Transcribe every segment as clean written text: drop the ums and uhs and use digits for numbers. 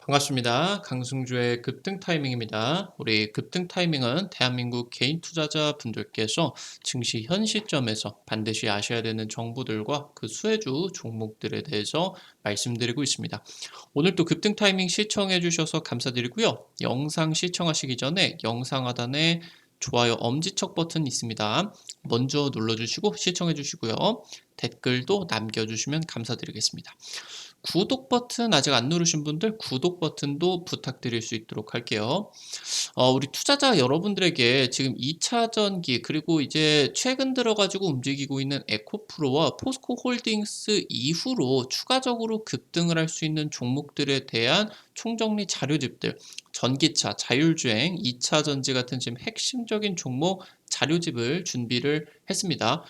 반갑습니다. 강승주의 급등 타이밍입니다. 우리 급등 타이밍은 대한민국 개인 투자자 분들께서 증시 현 시점에서 반드시 아셔야 되는 정보들과 그 수혜주 종목들에 대해서 말씀드리고 있습니다. 오늘도 급등 타이밍 시청해 주셔서 감사드리고요. 영상 시청하시기 전에 영상 하단에 좋아요 엄지척 버튼 있습니다. 먼저 눌러주시고 시청해 주시고요. 댓글도 남겨주시면 감사드리겠습니다. 구독 버튼 아직 안 누르신 분들 구독 버튼도 부탁드릴 수 있도록 할게요. 우리 투자자 여러분들에게 지금 2차 전기 그리고 이제 최근 들어가지고 움직이고 있는 에코프로와 포스코 홀딩스 이후로 추가적으로 급등을 할 수 있는 종목들에 대한 총정리 자료집들, 전기차, 자율주행, 2차 전지 같은 지금 핵심적인 종목 자료집을 준비를 했습니다.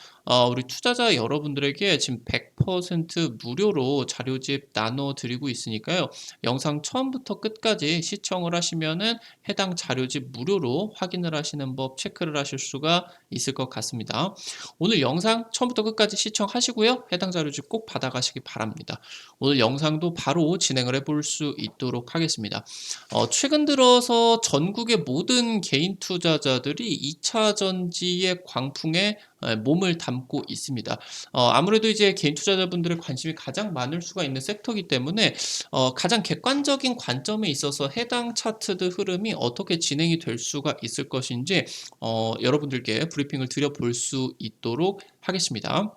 우리 투자자 여러분들에게 지금 100% 무료로 자료집 나눠드리고 있으니까요. 영상 처음부터 끝까지 시청을 하시면은 해당 자료집 무료로 확인을 하시는 법 체크를 하실 수가 있을 것 같습니다. 오늘 영상 처음부터 끝까지 시청하시고요. 해당 자료집 꼭 받아가시기 바랍니다. 오늘 영상도 바로 진행을 해볼 수 있도록 하겠습니다. 최근 들어서 전국의 모든 개인 투자자들이 2차 전지의 광풍에 몸을 담고 있습니다. 아무래도 이제 개인 투자자분들의 관심이 가장 많을 수가 있는 섹터이기 때문에 가장 객관적인 관점에 있어서 해당 차트드 흐름이 어떻게 진행이 될 수가 있을 것인지 여러분들께 브리핑을 드려볼 수 있도록 하겠습니다.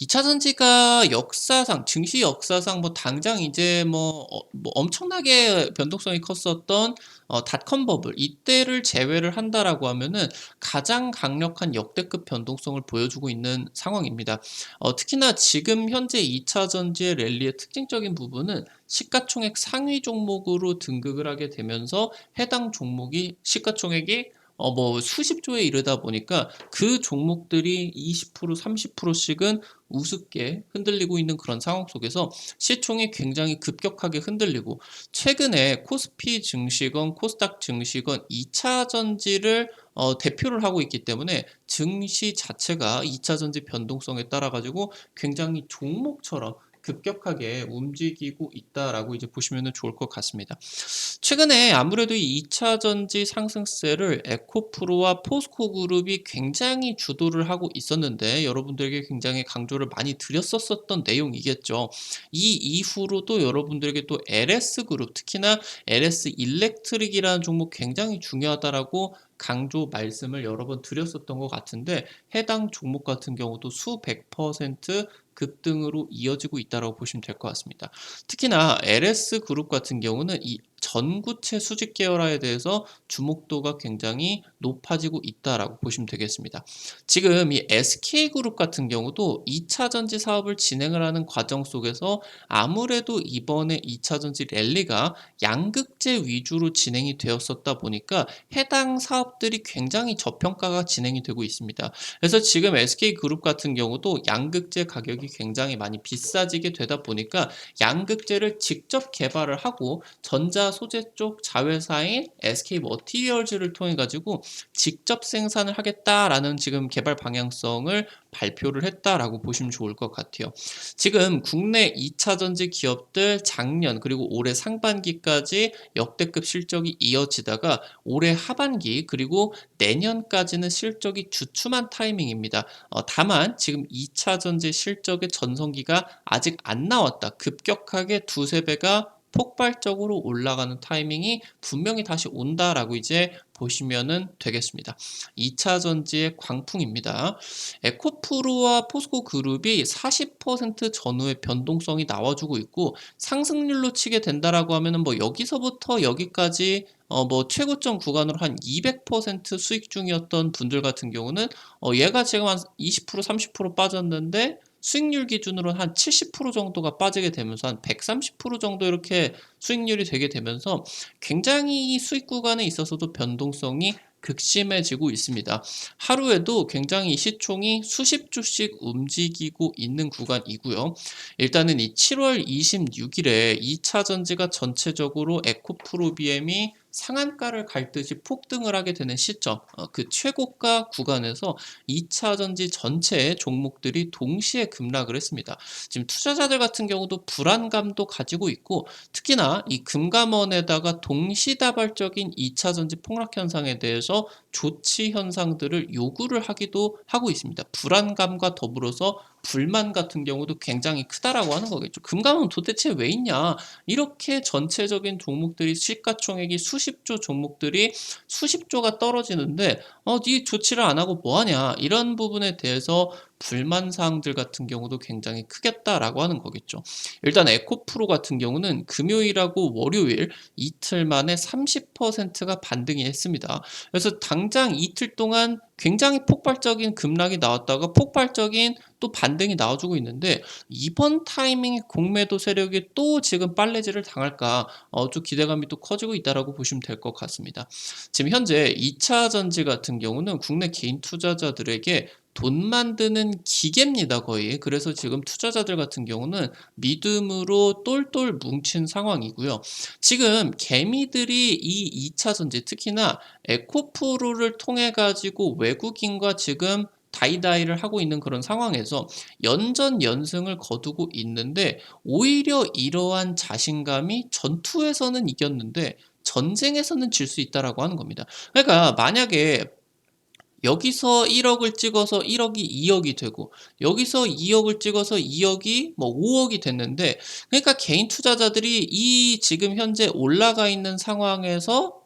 2차 전지가 역사상, 증시 역사상 뭐 당장 이제 뭐 엄청나게 변동성이 컸었던 닷컴 버블 이때를 제외를 한다라고 하면은 가장 강력한 역대급 변동성을 보여주고 있는 상황입니다. 특히나 지금 현재 2차 전지의 랠리의 특징적인 부분은 시가총액 상위 종목으로 등극을 하게 되면서 해당 종목이 시가총액이 뭐 수십조에 이르다 보니까 그 종목들이 20% 30%씩은 우습게 흔들리고 있는 그런 상황 속에서 시총이 굉장히 급격하게 흔들리고 최근에 코스피 증시건 코스닥 증시건 2차 전지를 대표를 하고 있기 때문에 증시 자체가 2차 전지 변동성에 따라 가지고 굉장히 종목처럼 급격하게 움직이고 있다라고 이제 보시면 좋을 것 같습니다. 최근에 아무래도 이 2차 전지 상승세를 에코프로와 포스코 그룹이 굉장히 주도를 하고 있었는데 여러분들에게 굉장히 강조를 많이 드렸었던 내용이겠죠. 이 이후로도 여러분들에게 또 LS 그룹, 특히나 LS 일렉트릭이라는 종목 굉장히 중요하다라고 강조 말씀을 여러 번 드렸었던 것 같은데 해당 종목 같은 경우도 수백 퍼센트 급등으로 이어지고 있다고 보시면 될 것 같습니다. 특히나 LS 그룹 같은 경우는 이 전구체 수직 계열화에 대해서 주목도가 굉장히 높아지고 있다라고 보시면 되겠습니다. 지금 이 SK그룹 같은 경우도 2차 전지 사업을 진행을 하는 과정 속에서 아무래도 이번에 2차 전지 랠리가 양극재 위주로 진행이 되었었다 보니까 해당 사업들이 굉장히 저평가가 진행이 되고 있습니다. 그래서 지금 SK그룹 같은 경우도 양극재 가격이 굉장히 많이 비싸지게 되다 보니까 양극재를 직접 개발을 하고 전자 소재 쪽 자회사인 SK 머티리얼즈를 통해 가지고 직접 생산을 하겠다라는 지금 개발 방향성을 발표를 했다라고 보시면 좋을 것 같아요. 지금 국내 2차 전지 기업들 작년 그리고 올해 상반기까지 역대급 실적이 이어지다가 올해 하반기 그리고 내년까지는 실적이 주춤한 타이밍입니다. 다만 지금 2차 전지 실적의 전성기가 아직 안 나왔다. 급격하게 두세 배가 폭발적으로 올라가는 타이밍이 분명히 다시 온다라고 이제 보시면은 되겠습니다. 2차 전지의 광풍입니다. 에코프로와 포스코 그룹이 40% 전후의 변동성이 나와주고 있고 상승률로 치게 된다라고 하면은 뭐 여기서부터 여기까지 뭐 최고점 구간으로 한 200% 수익 중이었던 분들 같은 경우는 얘가 지금 한 20% 30% 빠졌는데 수익률 기준으로 한 70% 정도가 빠지게 되면서 한 130% 정도 이렇게 수익률이 되게 되면서 굉장히 수익 구간에 있어서도 변동성이 극심해지고 있습니다. 하루에도 굉장히 시총이 수십 주씩 움직이고 있는 구간이고요. 일단은 이 7월 26일에 2차 전지가 전체적으로 에코프로 BM이 상한가를 갈 듯이 폭등을 하게 되는 시점, 그 최고가 구간에서 2차 전지 전체의 종목들이 동시에 급락을 했습니다. 지금 투자자들 같은 경우도 불안감도 가지고 있고, 특히나 이 금감원에다가 동시다발적인 2차 전지 폭락 현상에 대해서 조치 현상들을 요구를 하기도 하고 있습니다. 불안감과 더불어서 불만 같은 경우도 굉장히 크다라고 하는 거겠죠. 금감원 도대체 왜 있냐? 이렇게 전체적인 종목들이 시가총액이 수십조 종목들이 수십조가 떨어지는데 네 조치를 안 하고 뭐 하냐? 이런 부분에 대해서 불만 사항들 같은 경우도 굉장히 크겠다라고 하는 거겠죠. 일단 에코프로 같은 경우는 금요일하고 월요일 이틀 만에 30%가 반등이 했습니다. 그래서 당장 이틀 동안 굉장히 폭발적인 급락이 나왔다가 폭발적인 또 반등이 나와주고 있는데, 이번 타이밍에 공매도 세력이 또 지금 빨래질을 당할까 좀 기대감이 또 커지고 있다라고 보시면 될 것 같습니다. 지금 현재 2차 전지 같은 경우는 국내 개인 투자자들에게 돈 만드는 기계입니다, 거의. 그래서 지금 투자자들 같은 경우는 믿음으로 똘똘 뭉친 상황이고요. 지금 개미들이 이 2차 전지, 특히나 에코프로를 통해 가지고 외국인과 지금 다이다이를 하고 있는 그런 상황에서 연전 연승을 거두고 있는데, 오히려 이러한 자신감이 전투에서는 이겼는데 전쟁에서는 질 수 있다라고 하는 겁니다. 그러니까 만약에 여기서 1억을 찍어서 1억이 2억이 되고, 여기서 2억을 찍어서 2억이 뭐 5억이 됐는데, 그러니까 개인 투자자들이 이 지금 현재 올라가 있는 상황에서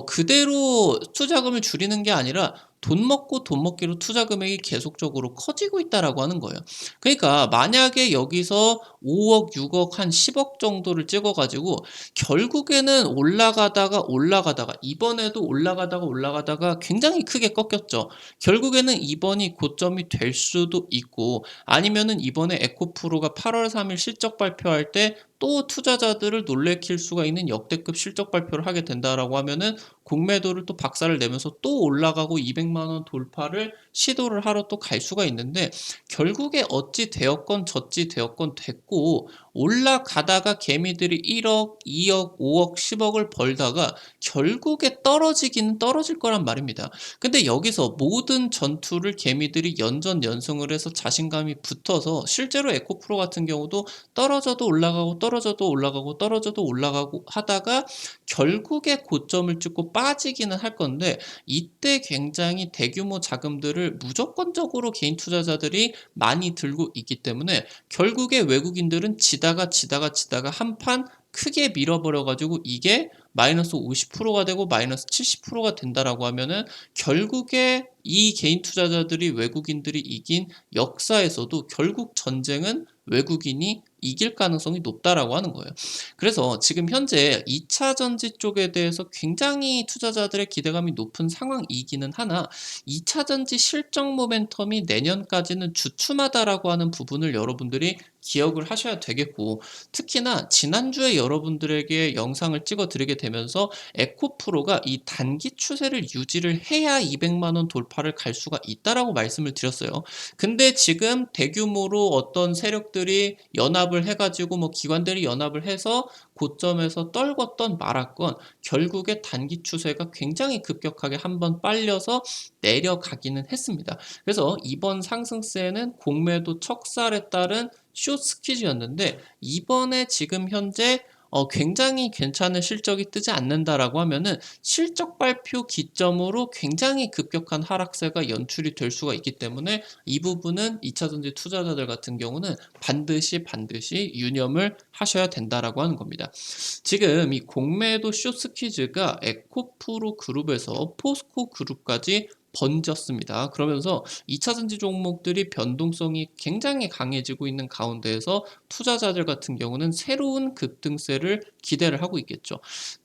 그대로 투자금을 줄이는 게 아니라 돈 먹고 돈 먹기로 투자 금액이 계속적으로 커지고 있다라고 하는 거예요. 그러니까 만약에 여기서 5억, 6억, 한 10억 정도를 찍어 가지고 결국에는 올라가다가 이번에도 올라가다가 굉장히 크게 꺾였죠. 결국에는 이번이 고점이 될 수도 있고, 아니면은 이번에 에코프로가 8월 3일 실적 발표할 때 또 투자자들을 놀래킬 수가 있는 역대급 실적 발표를 하게 된다라고 하면은 공매도를 또 박살을 내면서 또 올라가고 200만 원 돌파를 시도를 하러 또 갈 수가 있는데, 결국에 어찌 되었건 저찌 되었건 됐고, 올라가다가 개미들이 1억, 2억, 5억, 10억을 벌다가 결국에 떨어지기는 떨어질 거란 말입니다. 근데 여기서 모든 전투를 개미들이 연전 연승을 해서 자신감이 붙어서, 실제로 에코프로 같은 경우도 떨어져도 올라가고 떨어져도 올라가고 떨어져도 올라가고 하다가 결국에 고점을 찍고 빠지기는 할 건데, 이때 굉장히 대규모 자금들을 무조건적으로 개인 투자자들이 많이 들고 있기 때문에 결국에 외국인들은 지다가 한 판 크게 밀어버려 가지고 이게 마이너스 50%가 되고 마이너스 70%가 된다라고 하면은 결국에 이 개인 투자자들이 외국인들이 이긴 역사에서도 결국 전쟁은 외국인이 이길 가능성이 높다라고 하는 거예요. 그래서 지금 현재 2차 전지 쪽에 대해서 굉장히 투자자들의 기대감이 높은 상황이기는 하나, 2차 전지 실적 모멘텀이 내년까지는 주춤하다라고 하는 부분을 여러분들이 기억을 하셔야 되겠고, 특히나 지난주에 여러분들에게 영상을 찍어 드리게 되면서 에코프로가 이 단기 추세를 유지를 해야 200만 원 돌파를 갈 수가 있다라고 말씀을 드렸어요. 근데 지금 대규모로 어떤 세력들이 연합을 해가지고 뭐 기관들이 연합을 해서 고점에서 떨궜던 말았건 결국에 단기 추세가 굉장히 급격하게 한번 빨려서 내려가기는 했습니다. 그래서 이번 상승세는 공매도 척살에 따른 숏 스퀴즈였는데, 이번에 지금 현재 굉장히 괜찮은 실적이 뜨지 않는다라고 하면은 실적 발표 기점으로 굉장히 급격한 하락세가 연출이 될 수가 있기 때문에, 이 부분은 2차 전지 투자자들 같은 경우는 반드시 유념을 하셔야 된다라고 하는 겁니다. 지금 이 공매도 숏 스퀴즈가 에코프로 그룹에서 포스코 그룹까지 번졌습니다. 그러면서 2차 전지 종목들이 변동성이 굉장히 강해지고 있는 가운데에서 투자자들 같은 경우는 새로운 급등세를 기대를 하고 있겠죠.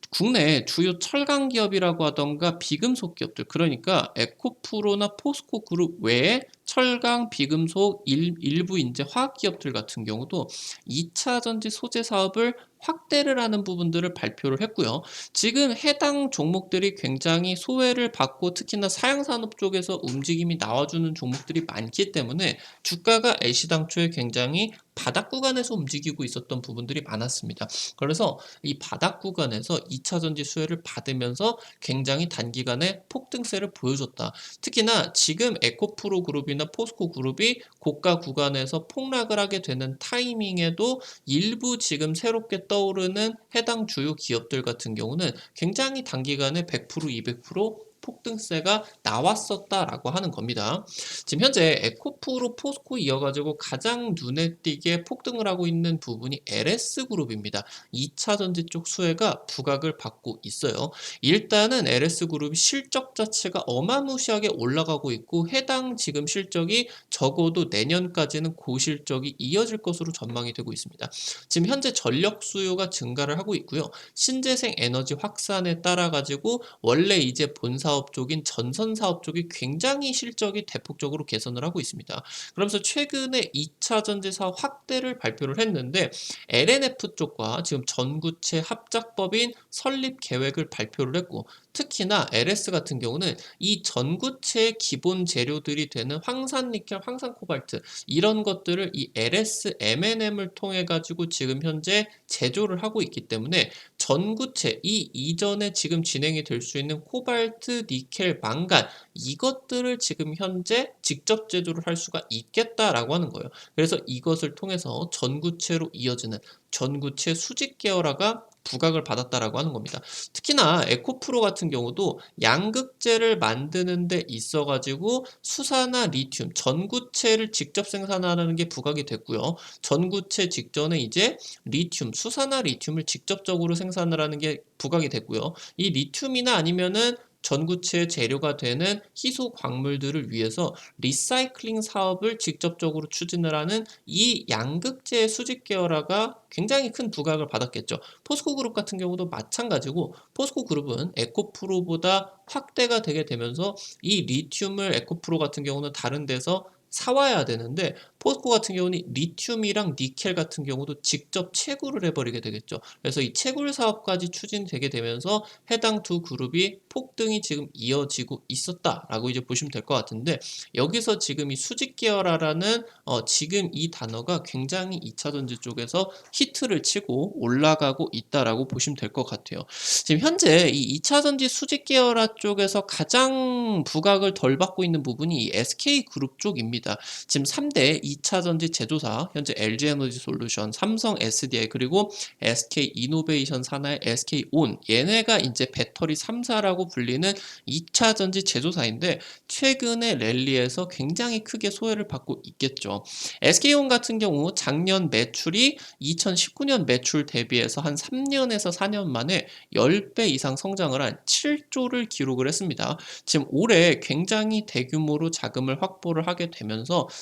국내 주요 철강 기업이라고 하던가 비금속 기업들, 그러니까 에코프로나 포스코 그룹 외에 철강, 비금속, 일부 이제 화학 기업들 같은 경우도 2차 전지 소재 사업을 확대를 하는 부분들을 발표를 했고요. 지금 해당 종목들이 굉장히 소외를 받고, 특히나 사양산업 쪽에서 움직임이 나와주는 종목들이 많기 때문에 주가가 애시당초에 굉장히 바닥 구간에서 움직이고 있었던 부분들이 많았습니다. 그래서 이 바닥 구간에서 2차 전지 수혜를 받으면서 굉장히 단기간에 폭등세를 보여줬다. 특히나 지금 에코프로 그룹이나 포스코 그룹이 고가 구간에서 폭락을 하게 되는 타이밍에도 일부 지금 새롭게 떠오르는 해당 주요 기업들 같은 경우는 굉장히 단기간에 100%, 200% 폭등세가 나왔었다라고 하는 겁니다. 지금 현재 에코프로 포스코 이어가지고 가장 눈에 띄게 폭등을 하고 있는 부분이 LS그룹입니다. 2차 전지 쪽 수혜가 부각을 받고 있어요. 일단은 LS그룹 실적 자체가 어마무시하게 올라가고 있고 해당 지금 실적이 적어도 내년까지는 고실적이 이어질 것으로 전망이 되고 있습니다. 지금 현재 전력 수요가 증가를 하고 있고요. 신재생 에너지 확산에 따라 가지고 원래 이제 본 사업 쪽인 전선 사업 쪽이 굉장히 실적이 대폭적으로 개선을 하고 있습니다. 그러면서 최근에 2차 전지 사업 확대를 발표를 했는데 LNF 쪽과 지금 전구체 합작법인 설립 계획을 발표를 했고 특히나 LS 같은 경우는 이 전구체의 기본 재료들이 되는 황산니켈, 황산코발트 이런 것들을 이 LS M&M을 통해 가지고 지금 현재 제조를 하고 있기 때문에 전구체 이 이전에 지금 진행이 될 수 있는 코발트, 니켈, 망간 이것들을 지금 현재 직접 제조를 할 수가 있겠다라고 하는 거예요. 그래서 이것을 통해서 전구체로 이어지는 전구체 수직 계열화가 부각을 받았다라고 하는 겁니다. 특히나 에코프로 같은 경우도 양극재를 만드는 데 있어 가지고 수사나 리튬, 전구체를 직접 생산하는 게 부각이 됐고요. 전구체 직전에 이제 리튬, 수산화 리튬을 직접적으로 생산을 하는 게 부각이 됐고요. 이 리튬이나 아니면은 전구체 재료가 되는 희소 광물들을 위해서 리사이클링 사업을 직접적으로 추진을 하는 이 양극재 수직 계열화가 굉장히 큰 부각을 받았겠죠. 포스코 그룹 같은 경우도 마찬가지고 포스코 그룹은 에코프로보다 확대가 되게 되면서 이 리튬을 에코프로 같은 경우는 다른 데서 사와야 되는데 포스코 같은 경우는 리튬이랑 니켈 같은 경우도 직접 채굴을 해버리게 되겠죠. 그래서 이 채굴 사업까지 추진되게 되면서 해당 두 그룹이 폭등이 지금 이어지고 있었다라고 이제 보시면 될 것 같은데 여기서 지금 이 수직 계열화라는 지금 이 단어가 굉장히 2차 전지 쪽에서 히트를 치고 올라가고 있다라고 보시면 될 것 같아요. 지금 현재 이 2차 전지 수직 계열화 쪽에서 가장 부각을 덜 받고 있는 부분이 이 SK그룹 쪽입니다. 지금 3대 2차 전지 제조사 현재 LG에너지 솔루션, 삼성 SDI 그리고 SK이노베이션 산하의 SK온 얘네가 이제 배터리 3사라고 불리는 2차 전지 제조사인데 최근에 랠리에서 굉장히 크게 소외를 받고 있겠죠. SK온 같은 경우 작년 매출이 2019년 매출 대비해서 한 3년에서 4년 만에 10배 이상 성장을 한 7조를 기록을 했습니다. 지금 올해 굉장히 대규모로 자금을 확보를 하게 되면서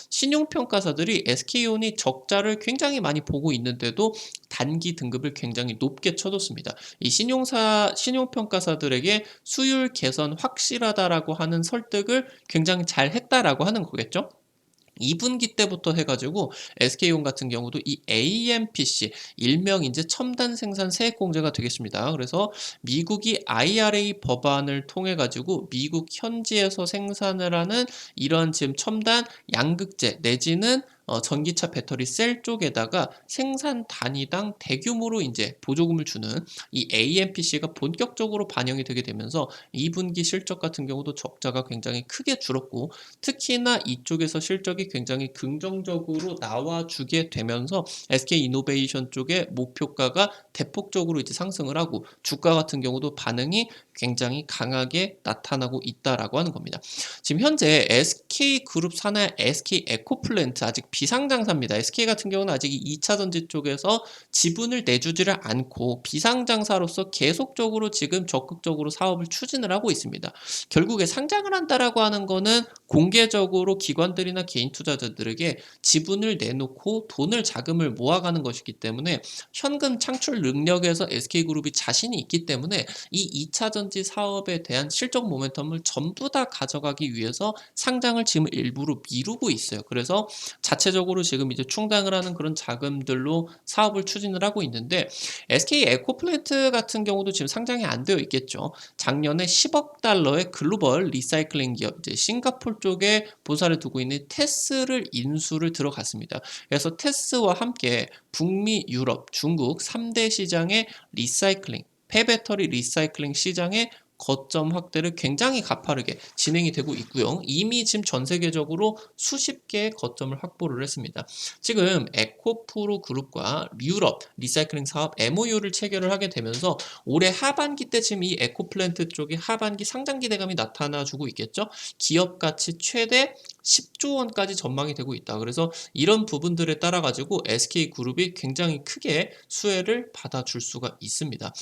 신용평가사들이 SK온이 적자를 굉장히 많이 보고 있는데도 단기 등급을 굉장히 높게 쳐줬습니다. 이 신용평가사들에게 수율 개선 확실하다라고 하는 설득을 굉장히 잘 했다라고 하는 거겠죠? 2분기 때부터 해가지고 SK온 같은 경우도 이 AMPC 일명 이제 첨단 생산 세액 공제가 되겠습니다. 그래서 미국이 IRA 법안을 통해 가지고 미국 현지에서 생산을 하는 이런 지금 첨단 양극재 내지는 전기차 배터리 셀 쪽에다가 생산 단위당 대규모로 이제 보조금을 주는 이 AMPC가 본격적으로 반영이 되게 되면서 2분기 실적 같은 경우도 적자가 굉장히 크게 줄었고 특히나 이쪽에서 실적이 굉장히 긍정적으로 나와주게 되면서 SK이노베이션 쪽의 목표가가 대폭적으로 이제 상승을 하고 주가 같은 경우도 반응이 굉장히 강하게 나타나고 있다라고 하는 겁니다. 지금 현재 SK그룹 산하의 SK에코플랜트 아직 비상장사입니다. SK 같은 경우는 아직 2차 전지 쪽에서 지분을 내주지를 않고 비상장사로서 계속적으로 지금 적극적으로 사업을 추진을 하고 있습니다. 결국에 상장을 한다라고 하는 거는 공개적으로 기관들이나 개인 투자자들에게 지분을 내놓고 돈을 자금을 모아가는 것이기 때문에 현금 창출 능력에서 SK그룹이 자신이 있기 때문에 이 2차 전지 사업에 대한 실적 모멘텀을 전부 다 가져가기 위해서 상장을 지금 일부러 미루고 있어요. 그래서 자체적으로 지금 이제 충당을 하는 그런 자금들로 사업을 추진을 하고 있는데 SK 에코플랜트 같은 경우도 지금 상장이 안 되어 있겠죠. 작년에 10억 달러의 글로벌 리사이클링 기업 이제 싱가포르 쪽에 본사를 두고 있는 테스를 인수를 들어갔습니다. 그래서 테스와 함께 북미, 유럽, 중국 3대 시장의 리사이클링 폐배터리 리사이클링 시장의 거점 확대를 굉장히 가파르게 진행이 되고 있고요. 이미 지금 전 세계적으로 수십 개의 거점을 확보를 했습니다. 지금 에코프로 그룹과 유럽 리사이클링 사업 MOU를 체결을 하게 되면서 올해 하반기 때 지금 이 에코플랜트 쪽이 하반기 상장 기대감이 나타나주고 있겠죠. 기업 가치 최대 10조 원까지 전망이 되고 있다. 그래서 이런 부분들에 따라 가지고 SK그룹이 굉장히 크게 수혜를 받아줄 수가 있습니다.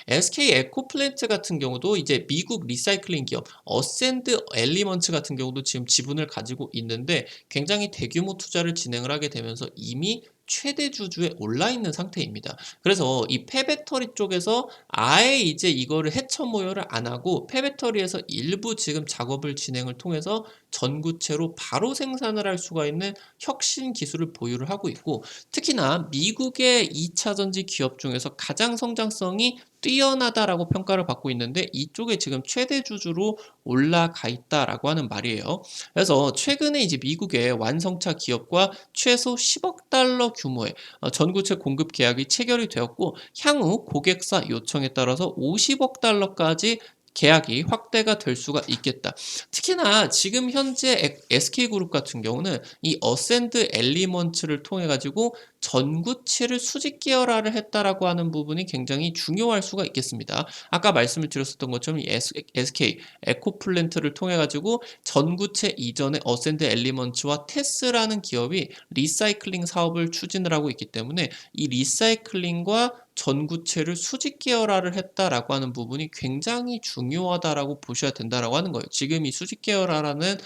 SK 에코플랜트 같은 경우도 이제 미국 리사이클링 기업 어센드 엘리먼츠 같은 경우도 지금 지분을 가지고 있는데 굉장히 대규모 투자를 진행을 하게 되면서 이미 최대 주주에 올라 있는 상태입니다. 그래서 이 폐배터리 쪽에서 아예 이제 이거를 해처 모여를 안 하고 폐배터리에서 일부 지금 작업을 진행을 통해서 전구체로 바로 생산을 할 수가 있는 혁신 기술을 보유를 하고 있고 특히나 미국의 2차 전지 기업 중에서 가장 성장성이 뛰어나다라고 평가를 받고 있는데 이쪽에 지금 최대 주주로 올라가 있다라고 하는 말이에요. 그래서 최근에 이제 미국의 완성차 기업과 최소 10억 달러 규모의 전구체 공급 계약이 체결이 되었고 향후 고객사 요청에 따라서 50억 달러까지 계약이 확대가 될 수가 있겠다. 특히나 지금 현재 SK그룹 같은 경우는 이 어센드 엘리먼츠를 통해 가지고 전구체를 수직 계열화를 했다라고 하는 부분이 굉장히 중요할 수가 있겠습니다. 아까 말씀을 드렸었던 것처럼 이 SK 에코플랜트를 통해 가지고 전구체 이전의 어센드 엘리먼츠와 테스라는 기업이 리사이클링 사업을 추진을 하고 있기 때문에 이 리사이클링과 전구체를 수직 계열화를 했다라고 하는 부분이 굉장히 중요하다라고 보셔야 된다라고 하는 거예요. 지금 이 수직 계열화라는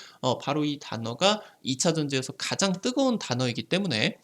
바로 이 단어가 2차 전지에서 가장 뜨거운 단어이기 때문에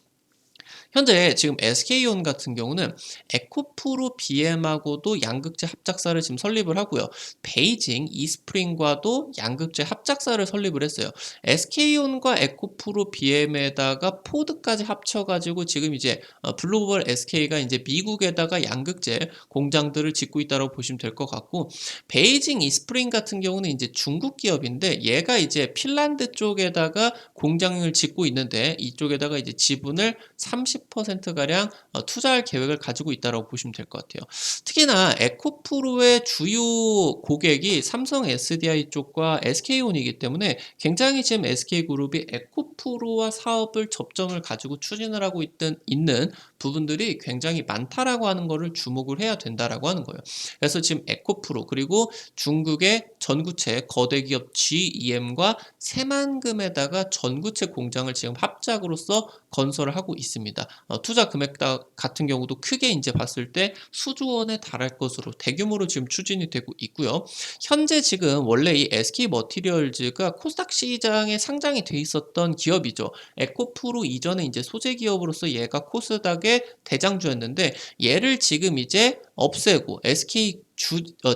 현재 지금 SK온 같은 경우는 에코프로 BM하고도 양극재 합작사를 지금 설립을 하고요. 베이징 이스프링과도 양극재 합작사를 설립을 했어요. SK온과 에코프로 BM에다가 포드까지 합쳐가지고 지금 이제 글로벌 SK가 이제 미국에다가 양극재 공장들을 짓고 있다고 보시면 될 것 같고 베이징 이스프링 같은 경우는 이제 중국 기업인데 얘가 이제 핀란드 쪽에다가 공장을 짓고 있는데 이쪽에다가 이제 지분을 30%가량 투자할 계획을 가지고 있다고 보시면 될 것 같아요. 특히나 에코프로의 주요 고객이 삼성 SDI 쪽과 SK온이기 때문에 굉장히 지금 SK그룹이 에코프로와 사업을 접점을 가지고 추진을 하고 있는 부분들이 굉장히 많다라고 하는 거를 주목을 해야 된다라고 하는 거예요. 그래서 지금 에코프로 그리고 중국의 전구체 거대 기업 GEM과 새만금에다가 전구체 공장을 지금 합작으로서 건설을 하고 있습니다. 투자 금액 같은 경우도 크게 이제 봤을 때 수조 원에 달할 것으로 대규모로 지금 추진이 되고 있고요. 현재 지금 원래 이 SK 머티리얼즈가 코스닥 시장에 상장이 돼 있었던 기업이죠. 에코프로 이전에 이제 소재 기업으로서 얘가 코스닥의 대장주였는데 얘를 지금 이제 없애고 SK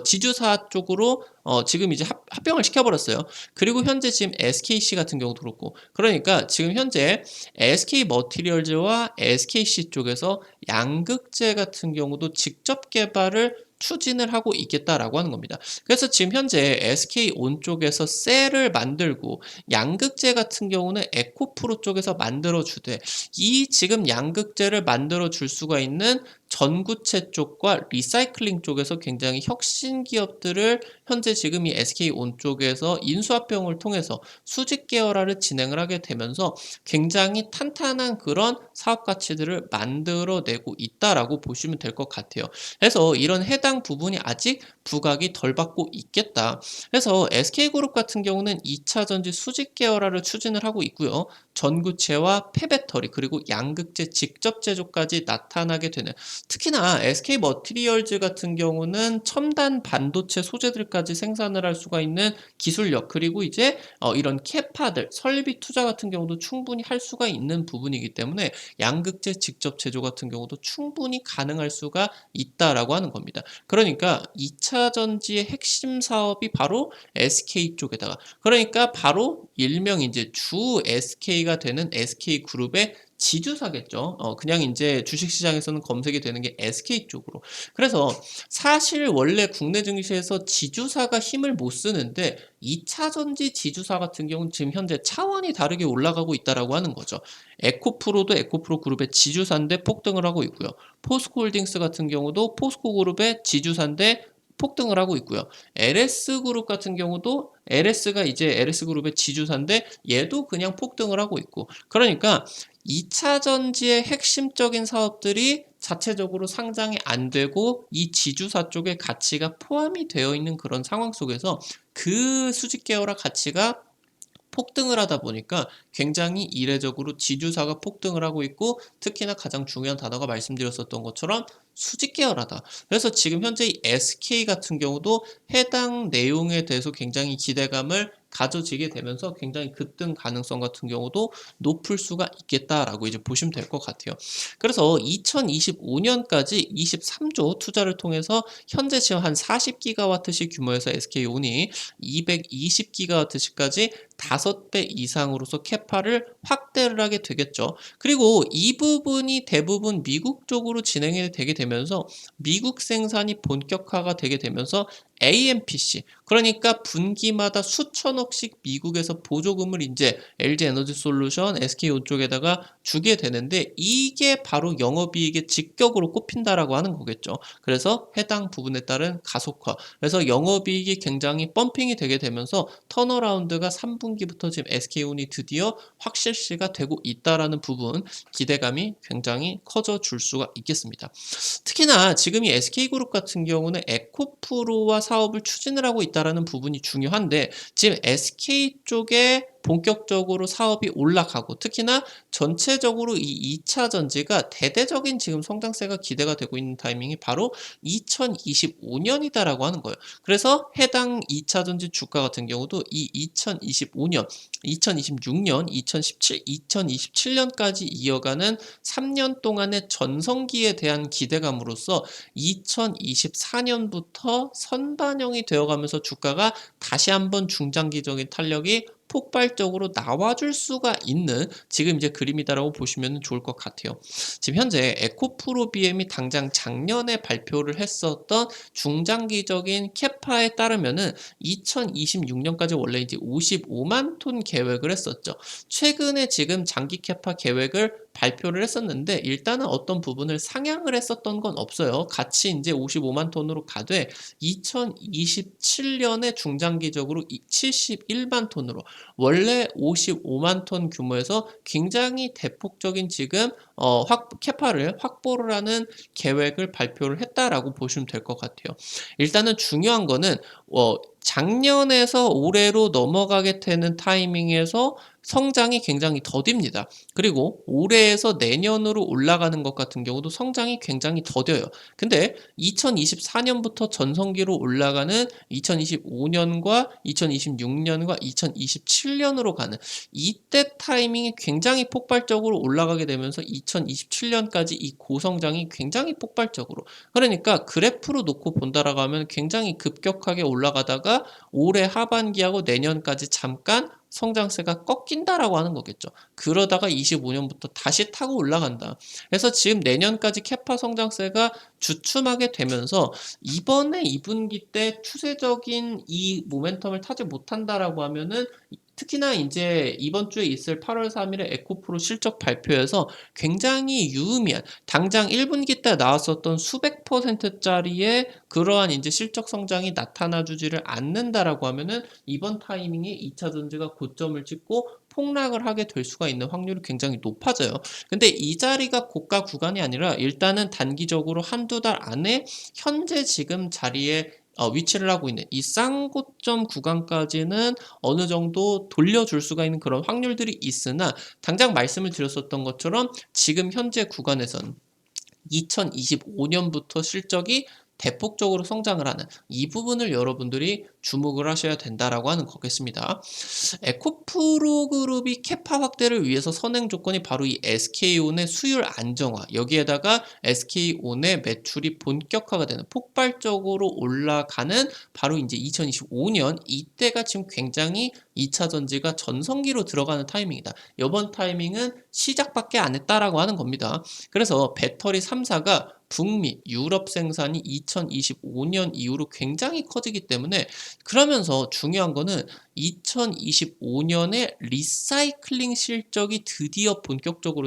지주사 쪽으로 지금 이제 합병을 시켜버렸어요. 그리고 현재 지금 SKC 같은 경우도 그렇고 그러니까 지금 현재 SK 머티리얼즈와 SKC 쪽에서 양극재 같은 경우도 직접 개발을 추진을 하고 있겠다라고 하는 겁니다. 그래서 지금 현재 SK온 쪽에서 셀을 만들고 양극재 같은 경우는 에코프로 쪽에서 만들어 주되 이 지금 양극재를 만들어 줄 수가 있는 전구체 쪽과 리사이클링 쪽에서 굉장히 혁신 기업들을 현재 지금 이 SK온 쪽에서 인수합병을 통해서 수직 계열화를 진행을 하게 되면서 굉장히 탄탄한 그런 사업 가치들을 만들어내고 있다라고 보시면 될 것 같아요. 그래서 이런 해당 부분이 아직 부각이 덜 받고 있겠다. 그래서 SK그룹 같은 경우는 2차 전지 수직 계열화를 추진을 하고 있고요. 전구체와 폐배터리 그리고 양극재 직접 제조까지 나타나게 되는 특히나 SK 머티리얼즈 같은 경우는 첨단 반도체 소재들까지 생산을 할 수가 있는 기술력, 그리고 이제 이런 캐파들, 설비 투자 같은 경우도 충분히 할 수가 있는 부분이기 때문에 양극재 직접 제조 같은 경우도 충분히 가능할 수가 있다라고 하는 겁니다. 그러니까 2차 전지의 핵심 사업이 바로 SK 쪽에다가, 그러니까 바로 일명 이제 주 SK가 되는 SK그룹의 지주사겠죠. 그냥 이제 주식시장에서는 검색이 되는 게 SK 쪽으로. 그래서 사실 원래 국내 증시에서 지주사가 힘을 못 쓰는데 2차 전지 지주사 같은 경우는 지금 현재 차원이 다르게 올라가고 있다라고 하는 거죠. 에코프로도 에코프로 그룹의 지주사인데 폭등을 하고 있고요. 포스코홀딩스 같은 경우도 포스코 그룹의 지주사인데 폭등을 하고 있고요. LS그룹 같은 경우도 LS가 이제 LS그룹의 지주사인데 얘도 그냥 폭등을 하고 있고, 그러니까 2차 전지의 핵심적인 사업들이 자체적으로 상장이 안 되고 이 지주사 쪽에 가치가 포함이 되어 있는 그런 상황 속에서 그 수직 계열화 가치가 폭등을 하다 보니까 굉장히 이례적으로 지주사가 폭등을 하고 있고, 특히나 가장 중요한 단어가 말씀드렸었던 것처럼 수직 계열하다. 그래서 지금 현재 이 SK 같은 경우도 해당 내용에 대해서 굉장히 기대감을 가져지게 되면서 굉장히 급등 가능성 같은 경우도 높을 수가 있겠다라고 이제 보시면 될 것 같아요. 그래서 2025년까지 23조 투자를 통해서 현재 지금 한 40기가와트시 규모에서 SK온이 220기가와트시까지 5배 이상으로서 캐파를 확대를 하게 되겠죠. 그리고 이 부분이 대부분 미국 쪽으로 진행이 되게 되면서 미국 생산이 본격화가 되게 되면서 AMPC, 그러니까 분기마다 수천억씩 미국에서 보조금을 이제 LG 에너지 솔루션, SK온 쪽에다가 주게 되는데 이게 바로 영업이익의 직격으로 꼽힌다라고 하는 거겠죠. 그래서 해당 부분에 따른 가속화, 그래서 영업이익이 굉장히 펌핑이 되게 되면서 턴어라운드가 3분기부터 지금 SK온이 드디어 확실시가 되고 있다라는 부분, 기대감이 굉장히 커져 줄 수가 있겠습니다. 특히나 지금 이 SK그룹 같은 경우는 에코프로와 사업을 추진을 하고 있다는 부분이 중요한데, 지금 SK 쪽에 본격적으로 사업이 올라가고, 특히나 전체적으로 이 2차 전지가 대대적인 지금 성장세가 기대가 되고 있는 타이밍이 바로 2025년이다라고 하는 거예요. 그래서 해당 2차 전지 주가 같은 경우도 이 2025년, 2026년, 2017, 2027년까지 이어가는 3년 동안의 전성기에 대한 기대감으로써 2024년부터 선반영이 되어가면서 주가가 다시 한번 중장기적인 탄력이 폭발적으로 나와줄 수가 있는 지금 이제 그림이다라고 보시면 좋을 것 같아요. 지금 현재 에코프로 BM이 당장 작년에 발표를 했었던 중장기적인 캐파에 따르면은 2026년까지 원래 이제 55만 톤 계획을 했었죠. 최근에 지금 장기 캐파 계획을 발표를 했었는데 일단은 어떤 부분을 상향을 했었던 건 없어요. 같이 이제 55만 톤으로 가되 2027년에 중장기적으로 71만 톤으로, 원래 55만 톤 규모에서 굉장히 대폭적인 지금 캐파를 확보를 하는 계획을 발표를 했다라고 보시면 될 것 같아요. 일단은 중요한 거는 작년에서 올해로 넘어가게 되는 타이밍에서 성장이 굉장히 더딥니다. 그리고 올해에서 내년으로 올라가는 것 같은 경우도 성장이 굉장히 더뎌요. 근데 2024년부터 전성기로 올라가는 2025년과 2026년과 2027년으로 가는 이때 타이밍이 굉장히 폭발적으로 올라가게 되면서 2027년까지 이 고성장이 굉장히 폭발적으로, 그러니까 그래프로 놓고 본다라고 하면 굉장히 급격하게 올라가다가 올해 하반기하고 내년까지 잠깐 성장세가 꺾인다라고 하는 거겠죠. 그러다가 25년부터 다시 타고 올라간다. 그래서 지금 내년까지 캐파 성장세가 주춤하게 되면서 이번에 2분기 때 추세적인 이 모멘텀을 타지 못한다라고 하면은, 특히나 이제 이번 주에 있을 8월 3일에 에코프로 실적 발표에서 굉장히 유의미한, 당장 1분기 때 나왔었던 수백 %짜리의 그러한 이제 실적 성장이 나타나주지를 않는다라고 하면은 이번 타이밍에 2차 전지가 고점을 찍고 폭락을 하게 될 수가 있는 확률이 굉장히 높아져요. 근데 이 자리가 고가 구간이 아니라 일단은 단기적으로 한두 달 안에 현재 지금 자리에 위치를 하고 있는 이 쌍고점 구간까지는 어느 정도 돌려줄 수가 있는 그런 확률들이 있으나, 당장 말씀을 드렸었던 것처럼 지금 현재 구간에선 2025년부터 실적이 대폭적으로 성장을 하는 이 부분을 여러분들이 주목을 하셔야 된다라고 하는 거겠습니다. 에코프로 그룹이 캐파 확대를 위해서 선행 조건이 바로 이 SK온의 수율 안정화, 여기에다가 SK온의 매출이 본격화가 되는 폭발적으로 올라가는 바로 이제 2025년 이때가 지금 굉장히 2차 전지가 전성기로 들어가는 타이밍이다. 이번 타이밍은 시작밖에 안 했다라고 하는 겁니다. 그래서 배터리 3사가 북미, 유럽 생산이 2025년 이후로 굉장히 커지기 때문에, 그러면서 중요한 거는 2025년에 리사이클링 실적이 드디어 본격적으로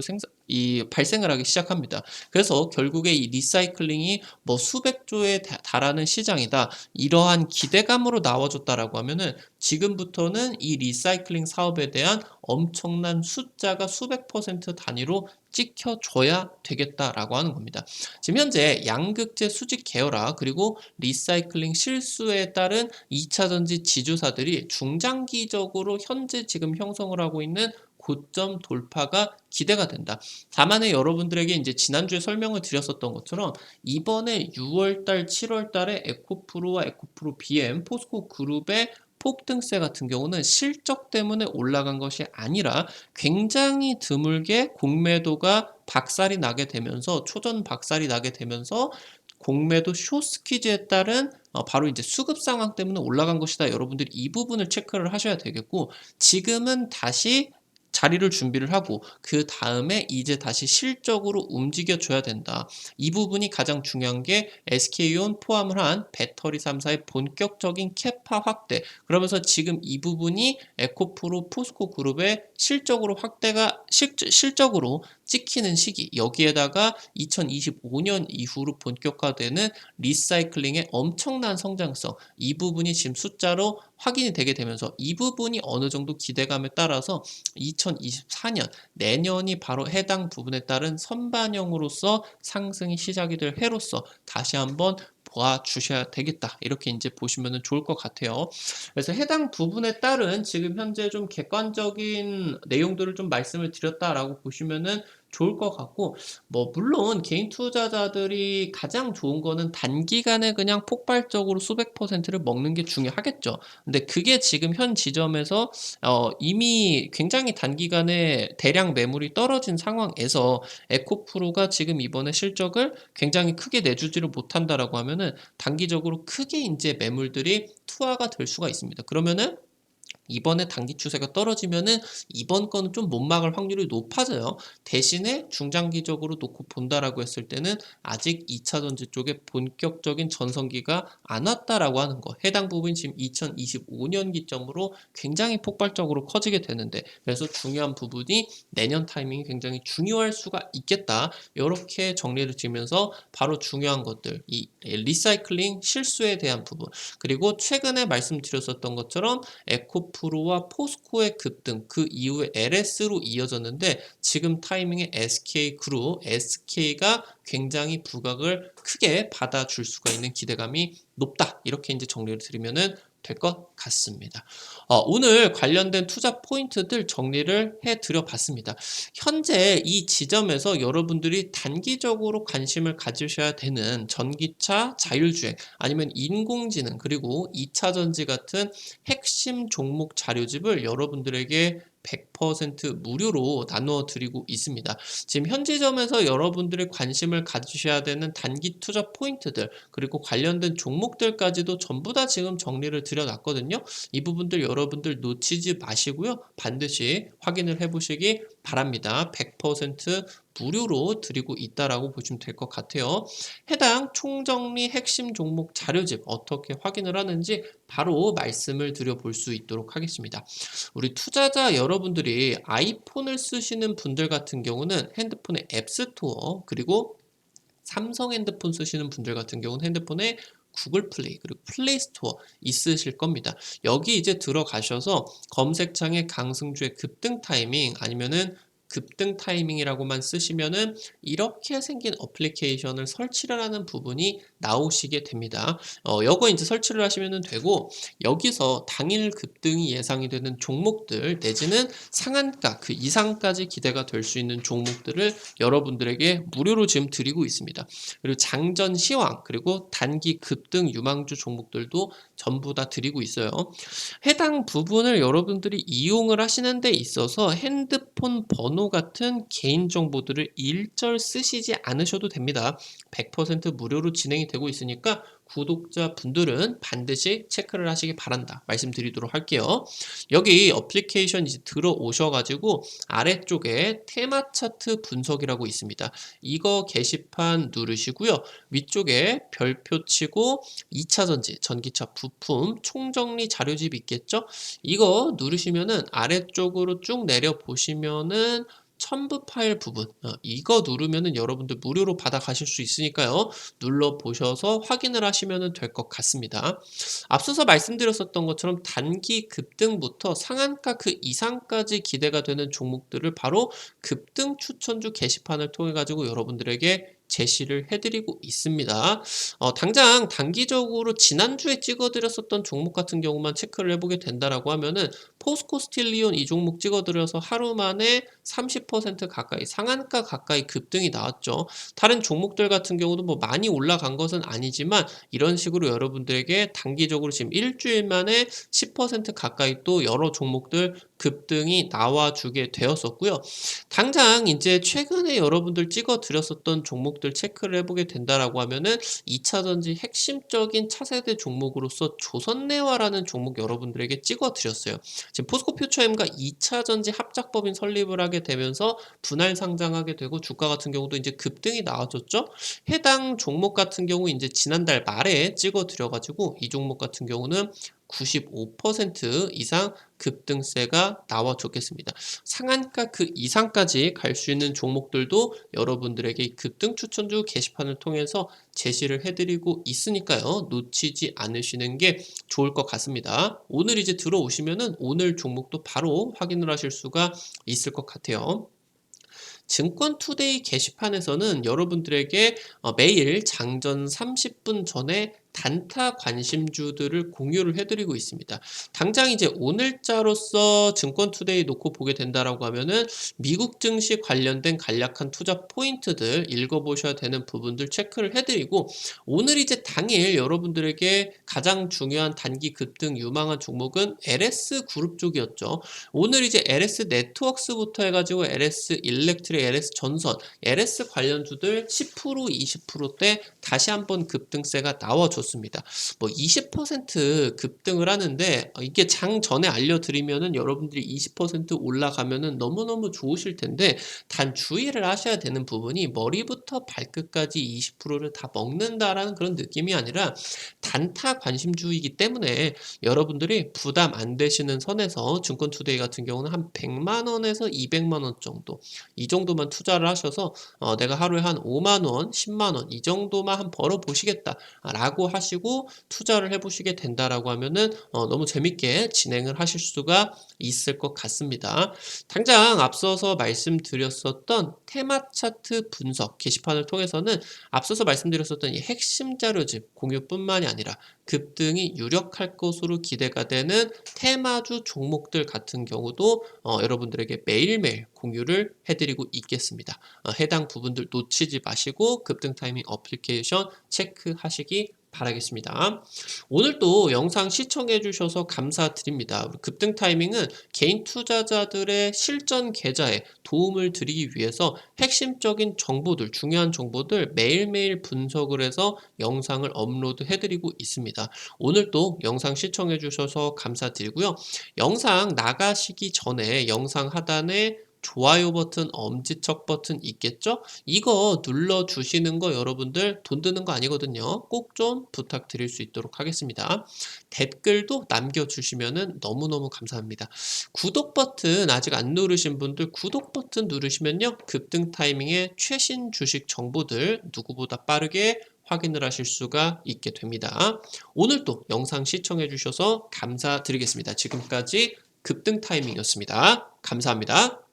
발생을 하기 시작합니다. 그래서 결국에 이 리사이클링이 뭐 수백 조에 달하는 시장이다, 이러한 기대감으로 나와줬다라고 하면은 지금부터는 이 리사이클링 사업에 대한 엄청난 숫자가 수백 퍼센트 단위로 찍혀줘야 되겠다라고 하는 겁니다. 지금 현재 양극재 수직 계열화 그리고 리사이클링 실수에 따른 2차 전지 지주사들이 중장기적으로 현재 지금 형성을 하고 있는 고점 돌파가 기대가 된다. 다만에 여러분들에게 이제 지난주에 설명을 드렸었던 것처럼 이번에 6월달, 7월달에 에코프로와 에코프로 BM, 포스코 그룹의 폭등세 같은 경우는 실적 때문에 올라간 것이 아니라 굉장히 드물게 공매도가 박살이 나게 되면서, 초전 박살이 나게 되면서 공매도 숏스퀴즈에 따른 바로 이제 수급 상황 때문에 올라간 것이다. 여러분들이 이 부분을 체크를 하셔야 되겠고, 지금은 다시 자리를 준비를 하고 그 다음에 이제 다시 실적으로 움직여 줘야 된다. 이 부분이 가장 중요한 게 SK온 포함을 한 배터리 3사의 본격적인 캐파 확대, 그러면서 지금 이 부분이 에코프로 포스코 그룹의 실적으로 확대가 실적으로 찍히는 시기, 여기에다가 2025년 이후로 본격화되는 리사이클링의 엄청난 성장성, 이 부분이 지금 숫자로 확인이 되게 되면서 이 부분이 어느 정도 기대감에 따라서 2024년 내년이 바로 해당 부분에 따른 선반영으로서 상승이 시작이 될 해로서 다시 한번 보아주셔야 되겠다, 이렇게 이제 보시면 좋을 것 같아요. 그래서 해당 부분에 따른 지금 현재 좀 객관적인 내용들을 좀 말씀을 드렸다라고 보시면은 좋을 것 같고, 뭐 물론 개인 투자자들이 가장 좋은 거는 단기간에 그냥 폭발적으로 수백 퍼센트를 먹는 게 중요하겠죠. 근데 그게 지금 현 지점에서 이미 굉장히 단기간에 대량 매물이 떨어진 상황에서 에코프로가 지금 이번에 실적을 굉장히 크게 내주지를 못한다라고 하면은 단기적으로 크게 이제 매물들이 투하가 될 수가 있습니다. 그러면은 이번에 단기 추세가 떨어지면은 이번 거는 좀 못 막을 확률이 높아져요. 대신에 중장기적으로 놓고 본다라고 했을 때는 아직 2차 전지 쪽에 본격적인 전성기가 안 왔다라고 하는 거. 해당 부분이 지금 2025년 기점으로 굉장히 폭발적으로 커지게 되는데, 그래서 중요한 부분이 내년 타이밍이 굉장히 중요할 수가 있겠다. 이렇게 정리를 지으면서 바로 중요한 것들, 이 리사이클링 실수에 대한 부분, 그리고 최근에 말씀드렸었던 것처럼 에코프로와 포스코의 급등, 그 이후에 LS로 이어졌는데 지금 타이밍에 SK그룹, SK가 굉장히 부각을 크게 받아줄 수가 있는 기대감이 높다. 이렇게 이제 정리를 드리면은 될 것 같습니다. 오늘 관련된 투자 포인트들 정리를 해드려 봤습니다. 현재 이 지점에서 여러분들이 단기적으로 관심을 가지셔야 되는 전기차, 자율주행, 아니면 인공지능, 그리고 2차 전지 같은 핵심 종목 자료집을 여러분들에게 100% 무료로 나누어 드리고 있습니다. 지금 현지점에서 여러분들의 관심을 가지셔야 되는 단기 투자 포인트들, 그리고 관련된 종목들까지도 전부 다 지금 정리를 드려놨거든요. 이 부분들 여러분들 놓치지 마시고요. 반드시 확인을 해보시기 바랍니다. 100% 무료로 드리고 있다라고 보시면 될 것 같아요. 해당 총정리 핵심 종목 자료집 어떻게 확인을 하는지 바로 말씀을 드려볼 수 있도록 하겠습니다. 우리 투자자 여러분들이 아이폰을 쓰시는 분들 같은 경우는 핸드폰의 앱스토어, 그리고 삼성 핸드폰 쓰시는 분들 같은 경우는 핸드폰에 구글 플레이 그리고 플레이 스토어 있으실 겁니다. 여기 이제 들어가셔서 검색창에 강승주의 급등 타이밍, 아니면은 급등 타이밍이라고만 쓰시면은 이렇게 생긴 어플리케이션을 설치를 하는 부분이 나오시게 됩니다. 요거 이제 설치를 하시면 되고, 여기서 당일 급등이 예상이 되는 종목들 내지는 상한가 그 이상까지 기대가 될 수 있는 종목들을 여러분들에게 무료로 지금 드리고 있습니다. 그리고 장전 시황 그리고 단기 급등 유망주 종목들도 전부 다 드리고 있어요. 해당 부분을 여러분들이 이용을 하시는 데 있어서 핸드폰 번호 같은 개인 정보들을 일절 쓰시지 않으셔도 됩니다. 100% 무료로 진행이 되고 있으니까 구독자분들은 반드시 체크를 하시기 바란다 말씀드리도록 할게요. 여기 어플리케이션 이제 들어오셔가지고 아래쪽에 테마 차트 분석이라고 있습니다. 이거 게시판 누르시고요. 위쪽에 별표 치고 2차전지, 전기차 부품, 총정리 자료집 있겠죠? 이거 누르시면은 아래쪽으로 쭉 내려 보시면은 첨부 파일 부분 이거 누르면은 여러분들 무료로 받아 가실 수 있으니까요. 눌러 보셔서 확인을 하시면 될 것 같습니다. 앞서서 말씀드렸었던 것처럼 단기 급등부터 상한가 그 이상까지 기대가 되는 종목들을 바로 급등 추천주 게시판을 통해 가지고 여러분들에게 제시를 해드리고 있습니다. 당장 단기적으로 지난주에 찍어드렸었던 종목 같은 경우만 체크를 해보게 된다라고 하면은 포스코 스틸리온 이 종목 찍어드려서 하루 만에 30% 가까이 상한가 가까이 급등이 나왔죠. 다른 종목들 같은 경우도 뭐 많이 올라간 것은 아니지만 이런 식으로 여러분들에게 단기적으로 지금 일주일 만에 10% 가까이 또 여러 종목들 급등이 나와주게 되었었고요. 당장 이제 최근에 여러분들 찍어드렸었던 종목들 체크를 해보게 된다라고 하면은 2차전지 핵심적인 차세대 종목으로서 조선내화라는 종목 여러분들에게 찍어드렸어요. 지금 포스코 퓨처엠과 2차전지 합작법인 설립을 하게 되면서 분할 상장하게 되고 주가 같은 경우도 이제 급등이 나와줬죠. 해당 종목 같은 경우 이제 지난달 말에 찍어드려가지고 이 종목 같은 경우는 95% 이상 급등세가 나와줬겠습니다. 상한가 그 이상까지 갈 수 있는 종목들도 여러분들에게 급등 추천주 게시판을 통해서 제시를 해드리고 있으니까요. 놓치지 않으시는 게 좋을 것 같습니다. 오늘 이제 들어오시면은 오늘 종목도 바로 확인을 하실 수가 있을 것 같아요. 증권투데이 게시판에서는 여러분들에게 매일 장전 30분 전에 단타 관심주들을 공유를 해드리고 있습니다. 당장 이제 오늘자로서 증권투데이 놓고 보게 된다라고 하면은 미국 증시 관련된 간략한 투자 포인트들 읽어보셔야 되는 부분들 체크를 해드리고 오늘 이제 당일 여러분들에게 가장 중요한 단기 급등 유망한 종목은 LS 그룹 쪽이었죠. 오늘 이제 LS 네트워크스부터 해가지고 LS 일렉트릭, LS 전선, LS 관련주들 10% 20%대 다시 한번 급등세가 나와줬습니다. 뭐 20% 급등을 하는데 이게 장 전에 알려드리면은 여러분들이 20% 올라가면은 너무너무 좋으실 텐데 단 주의를 하셔야 되는 부분이 머리부터 발끝까지 20%를 다 먹는다라는 그런 느낌이 아니라 단타 관심주이기 때문에 여러분들이 부담 안 되시는 선에서 증권투데이 같은 경우는 한 100만 원에서 200만 원 정도 이 정도만 투자를 하셔서 내가 하루에 한 5만 원, 10만 원 이 정도만 한 벌어 보시겠다 라고 하시고 투자를 해보시게 된다라고 하면은 너무 재밌게 진행을 하실 수가 있을 것 같습니다. 당장 앞서서 말씀드렸었던 테마 차트 분석 게시판을 통해서는 앞서서 말씀드렸었던 이 핵심 자료집 공유뿐만이 아니라 급등이 유력할 것으로 기대가 되는 테마주 종목들 같은 경우도 여러분들에게 매일매일 공유를 해드리고 있겠습니다. 해당 부분들 놓치지 마시고 급등 타이밍 어플리케이션 체크하시기 바라겠습니다. 오늘도 영상 시청해 주셔서 감사드립니다. 급등 타이밍은 개인 투자자들의 실전 계좌에 도움을 드리기 위해서 핵심적인 정보들, 중요한 정보들 매일매일 분석을 해서 영상을 업로드 해드리고 있습니다. 오늘도 영상 시청해 주셔서 감사드리고요. 영상 나가시기 전에 영상 하단에 좋아요 버튼, 엄지척 버튼 있겠죠? 이거 눌러주시는 거 여러분들 돈 드는 거 아니거든요. 꼭 좀 부탁드릴 수 있도록 하겠습니다. 댓글도 남겨주시면 너무너무 감사합니다. 구독 버튼 아직 안 누르신 분들 구독 버튼 누르시면요. 급등 타이밍의 최신 주식 정보들 누구보다 빠르게 확인을 하실 수가 있게 됩니다. 오늘도 영상 시청해 주셔서 감사드리겠습니다. 지금까지 급등 타이밍이었습니다. 감사합니다.